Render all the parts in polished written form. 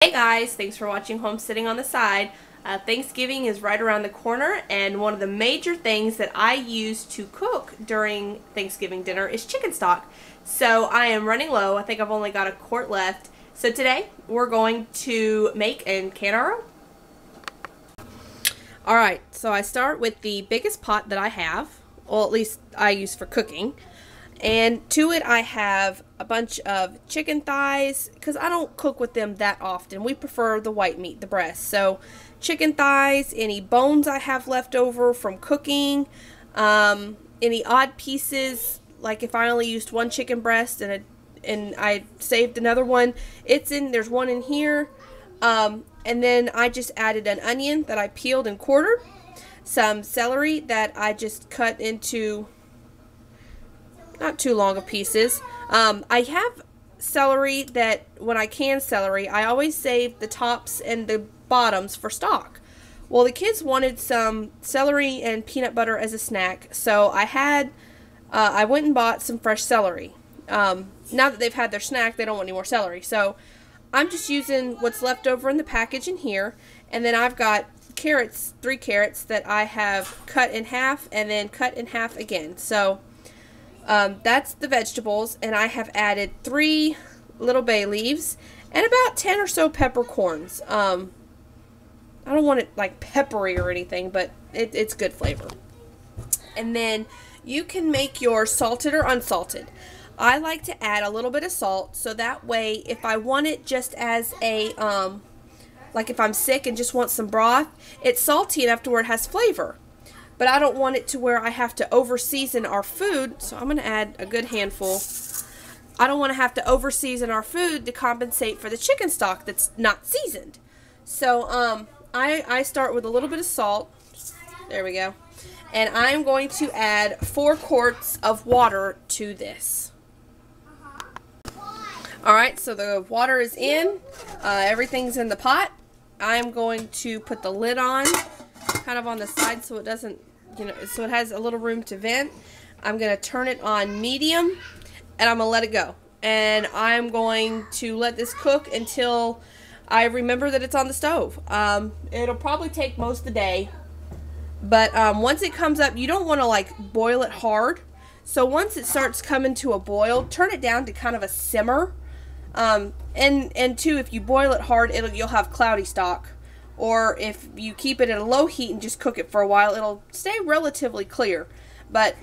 Hey guys, thanks for watching Homesteading on the Side. Thanksgiving is right around the corner, and one of the major things that I use to cook during Thanksgiving dinner is chicken stock. So I am running low. I think I've only got a quart left. So today we're going to make and can our own. Alright, so I start with the biggest pot that I have, well at least I use for cooking. And to it I have a bunch of chicken thighs, because I don't cook with them that often. We prefer the white meat, the breast. So chicken thighs, any bones I have left over from cooking, any odd pieces, like if I only used one chicken breast and I saved another one, there's one in here. And then I just added an onion that I peeled and quartered, some celery that I just cut into not too long of pieces. I have celery that when I can celery, I always save the tops and the bottoms for stock. Well, the kids wanted some celery and peanut butter as a snack, so I went and bought some fresh celery. Now that they've had their snack, they don't want any more celery, so I'm just using what's left over in the package in here, and then I've got carrots, 3 carrots that I have cut in half and then cut in half again. So that's the vegetables, and I have added 3 little bay leaves and about 10 or so peppercorns. I don't want it like peppery or anything, but it's good flavor. And then you can make yours salted or unsalted. I like to add a little bit of salt, so that way if I want it just as a, like if I'm sick and just want some broth, it's salty enough to where it has flavor. But I don't want it to where I have to over-season our food, so I'm going to add a good handful. I don't want to have to over-season our food to compensate for the chicken stock that's not seasoned. So I start with a little bit of salt. There we go. And I'm going to add 4 quarts of water to this. Alright, so the water is in. Everything's in the pot. I'm going to put the lid on, kind of on the side so it doesn't, so it has a little room to vent. I'm going to turn it on medium, and I'm going to let it go. And I'm going to let this cook until I remember that it's on the stove. It'll probably take most of the day, but once it comes up, you don't want to like boil it hard. So once it starts coming to a boil, turn it down to kind of a simmer. And too, if you boil it hard, you'll have cloudy stock. Or if you keep it at a low heat and just cook it for a while, it'll stay relatively clear. But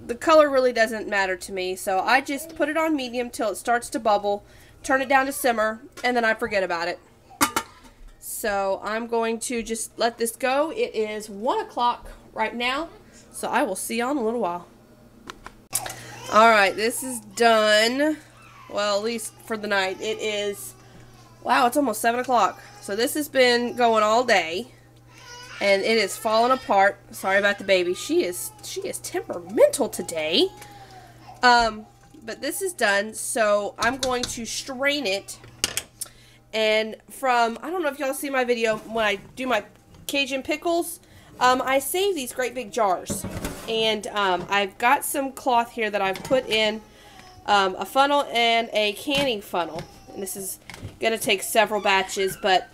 the color really doesn't matter to me, so I just put it on medium till it starts to bubble, turn it down to simmer, and then I forget about it. So I'm going to just let this go. It is 1 o'clock right now, so I will see you in a little while. Alright, this is done. Well, at least for the night. It is, wow, it's almost 7 o'clock. So this has been going all day, and it is falling apart. Sorry about the baby. She is temperamental today. But this is done, so I'm going to strain it. And I don't know if y'all see my video when I do my Cajun pickles. I save these great big jars, and I've got some cloth here that I've put in a funnel and a canning funnel. And this is going to take several batches, but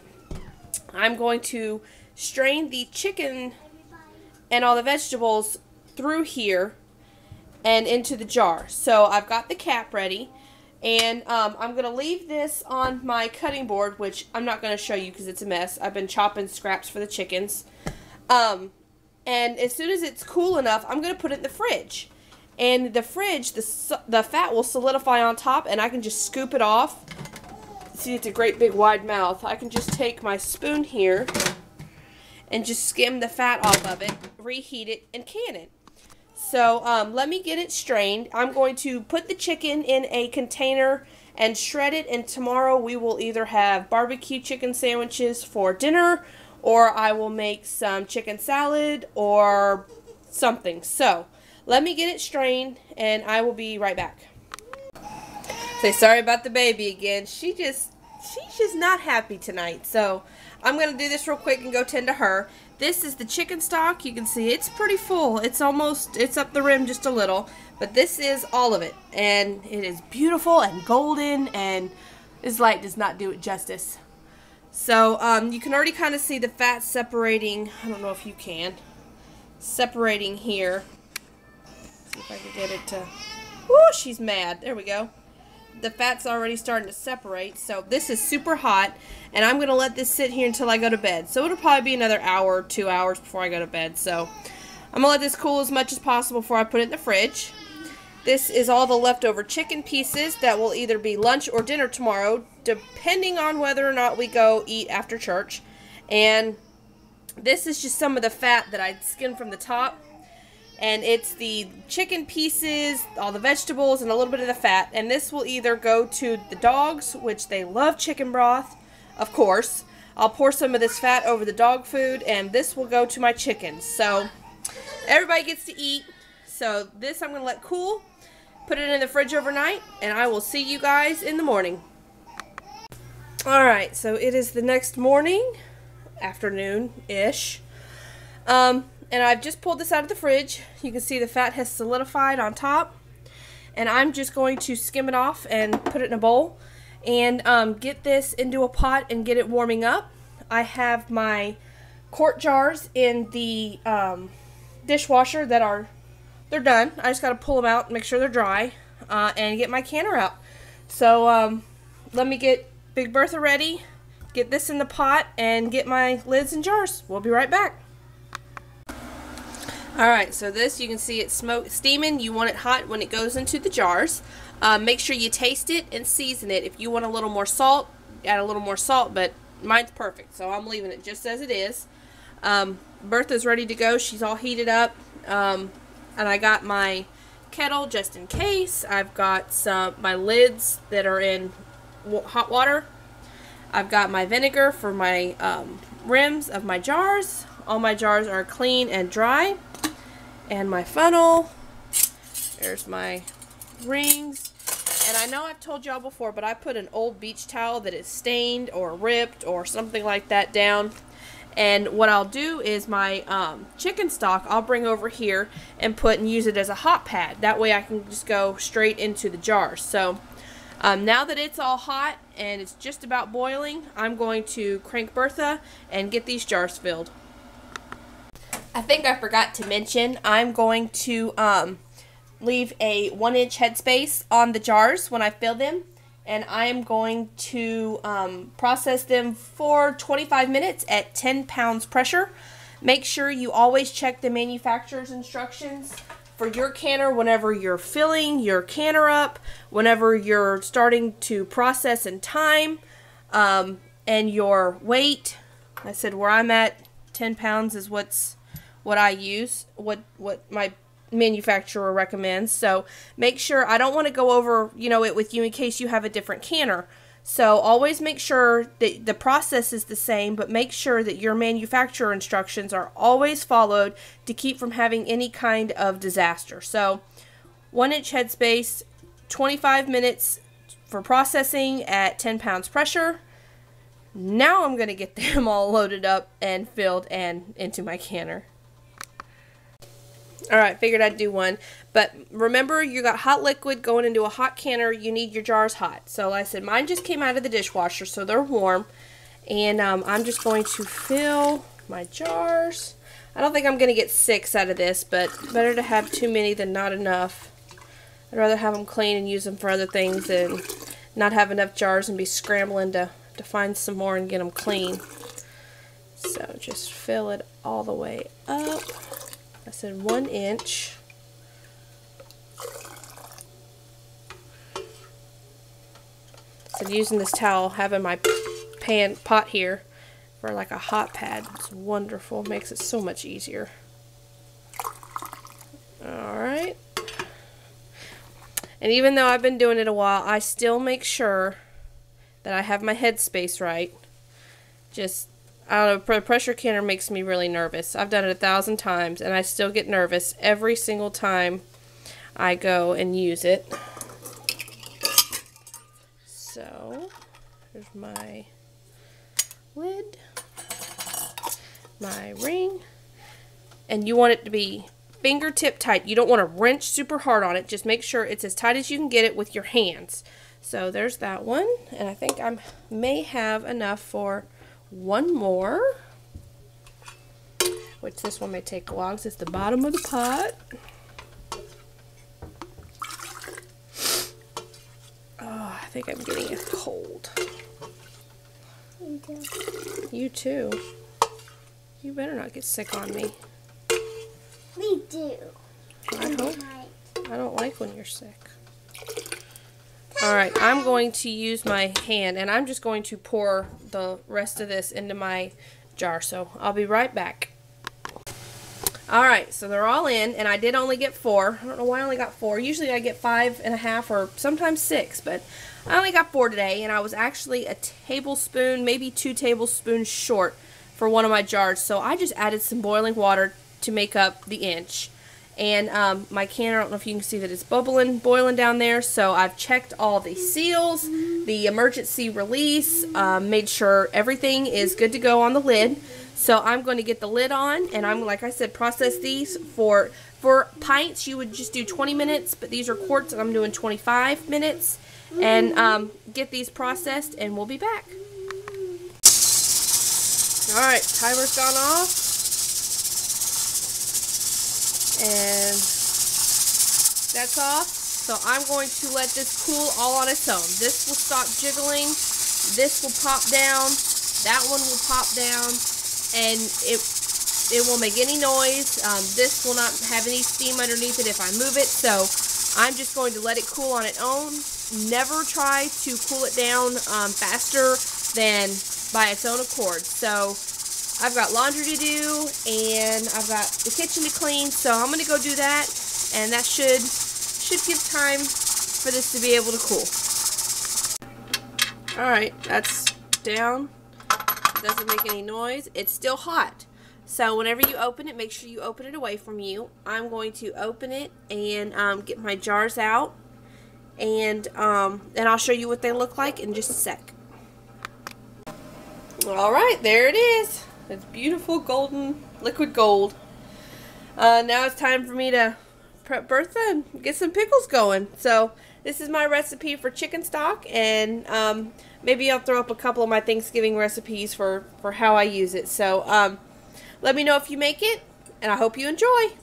I'm going to strain the chicken and all the vegetables through here and into the jar. So I've got the cap ready, and I'm going to leave this on my cutting board, which I'm not going to show you because it's a mess. I've been chopping scraps for the chickens. And as soon as it's cool enough, I'm going to put it in the fridge. And the fridge, the fat will solidify on top, and I can just scoop it off. See, it's a great big wide mouth. I can just take my spoon here and just skim the fat off of it, reheat it, and can it. So let me get it strained. I'm going to put the chicken in a container and shred it, and tomorrow we will either have barbecue chicken sandwiches for dinner, or I will make some chicken salad or something. So let me get it strained, and I will be right back. Say sorry about the baby again. She's just not happy tonight. So I'm going to do this real quick and go tend to her. This is the chicken stock. You can see it's pretty full. It's up the rim just a little. But this is all of it. And it is beautiful and golden, and this light does not do it justice. So you can already kind of see the fat separating. I don't know if you can. Separating here. See if I can get it to... Woo, she's mad. There we go. The fat's already starting to separate. So this is super hot. And I'm going to let this sit here until I go to bed. So it'll probably be another hour or 2 hours before I go to bed. So I'm going to let this cool as much as possible before I put it in the fridge. This is all the leftover chicken pieces that will either be lunch or dinner tomorrow, depending on whether or not we go eat after church. And this is just some of the fat that I skinned from the top. And it's the chicken pieces, all the vegetables, and a little bit of the fat. And this will either go to the dogs, which they love chicken broth, of course. I'll pour some of this fat over the dog food, and this will go to my chickens. So everybody gets to eat. So this I'm going to let cool. Put it in the fridge overnight, and I will see you guys in the morning. Alright, so it is the next morning, afternoon-ish. And I've just pulled this out of the fridge. You can see the fat has solidified on top. And I'm just going to skim it off and put it in a bowl. And get this into a pot and get it warming up. I have my quart jars in the dishwasher that are... They're done. I just got to pull them out and make sure they're dry and get my canner out. So let me get Big Bertha ready, get this in the pot, and get my lids and jars. We'll be right back. Alright, so this, you can see it steaming. You want it hot when it goes into the jars. Make sure you taste it and season it. If you want a little more salt, add a little more salt, but mine's perfect, so I'm leaving it just as it is. Bertha's ready to go. She's all heated up. And I got my kettle just in case. I've got my lids that are in hot water. I've got my vinegar for my rims of my jars. All my jars are clean and dry. And my funnel. There's my rings. And I know I've told y'all before, but I put an old beach towel that is stained or ripped or something like that down. And what I'll do is my chicken stock I'll bring over here and use it as a hot pad. That way I can just go straight into the jars. So now that it's all hot and it's just about boiling, I'm going to crank Bertha and get these jars filled. I think I forgot to mention I'm going to leave a 1-inch headspace on the jars when I fill them. And I am going to process them for 25 minutes at 10 pounds pressure. Make sure you always check the manufacturer's instructions for your canner whenever you're filling your canner up, whenever you're starting to process in time, and your weight. I said where I'm at, 10 pounds is what I use, what my manufacturer recommends. So make sure, I don't want to go over it with you in case you have a different canner. So always make sure that the process is the same, but make sure that your manufacturer instructions are always followed to keep from having any kind of disaster. So 1-inch headspace, 25 minutes for processing at 10 pounds pressure. Now I'm going to get them all loaded up and filled and into my canner. Alright, figured I'd do one. But remember, you got hot liquid going into a hot canner. You need your jars hot. So like I said, mine just came out of the dishwasher, so they're warm. And I'm just going to fill my jars. I don't think I'm going to get 6 out of this, but better to have too many than not enough. I'd rather have them clean and use them for other things than not have enough jars and be scrambling to find some more and get them clean. So just fill it all the way up. I said 1 inch. So using this towel, having my pot here for like a hot pad, it's wonderful. Makes it so much easier. Alright. And even though I've been doing it a while, I still make sure that I have my headspace right. Just, I don't know, pressure canner makes me really nervous. I've done it 1,000 times, and I still get nervous every single time I go and use it. So, here's my lid, my ring, and you want it to be fingertip tight. You don't want to wrench super hard on it. Just make sure it's as tight as you can get it with your hands. So there's that one, and I think I may have enough for one more, which this one may take a while because it's the bottom of the pot. Oh, I think I'm getting a cold. You too. You better not get sick on me. We do. I hope. I don't like when you're sick. Alright, I'm going to use my hand, and I'm just going to pour the rest of this into my jar, so I'll be right back. Alright, so they're all in, and I did only get 4. I don't know why I only got 4. Usually I get 5.5 or sometimes 6, but I only got 4 today, and I was actually a tablespoon, maybe 2 tablespoons short for one of my jars, so I just added some boiling water to make up the inch. And my can, I don't know if you can see that it's boiling down there. So I've checked all the seals, the emergency release, made sure everything is good to go on the lid. So I'm going to get the lid on, and I'm, like I said, process these for pints. You would just do 20 minutes, but these are quarts, and I'm doing 25 minutes. And get these processed, and we'll be back. All right, timer's gone off. And that's off. So I'm going to let this cool all on its own. This will stop jiggling. This will pop down. That one will pop down. And it won't make any noise. This will not have any steam underneath it if I move it. So I'm just going to let it cool on its own. Never try to cool it down faster than by its own accord. So I've got laundry to do, and I've got the kitchen to clean, so I'm going to go do that, and that should give time for this to be able to cool. Alright, that's down. It doesn't make any noise. It's still hot. So whenever you open it, make sure you open it away from you. I'm going to open it and get my jars out, and I'll show you what they look like in just a sec. Alright, there it is. It's beautiful golden liquid gold. Now it's time for me to prep Bertha and get some pickles going. So this is my recipe for chicken stock, and maybe I'll throw up a couple of my Thanksgiving recipes for how I use it. So let me know if you make it, and I hope you enjoy.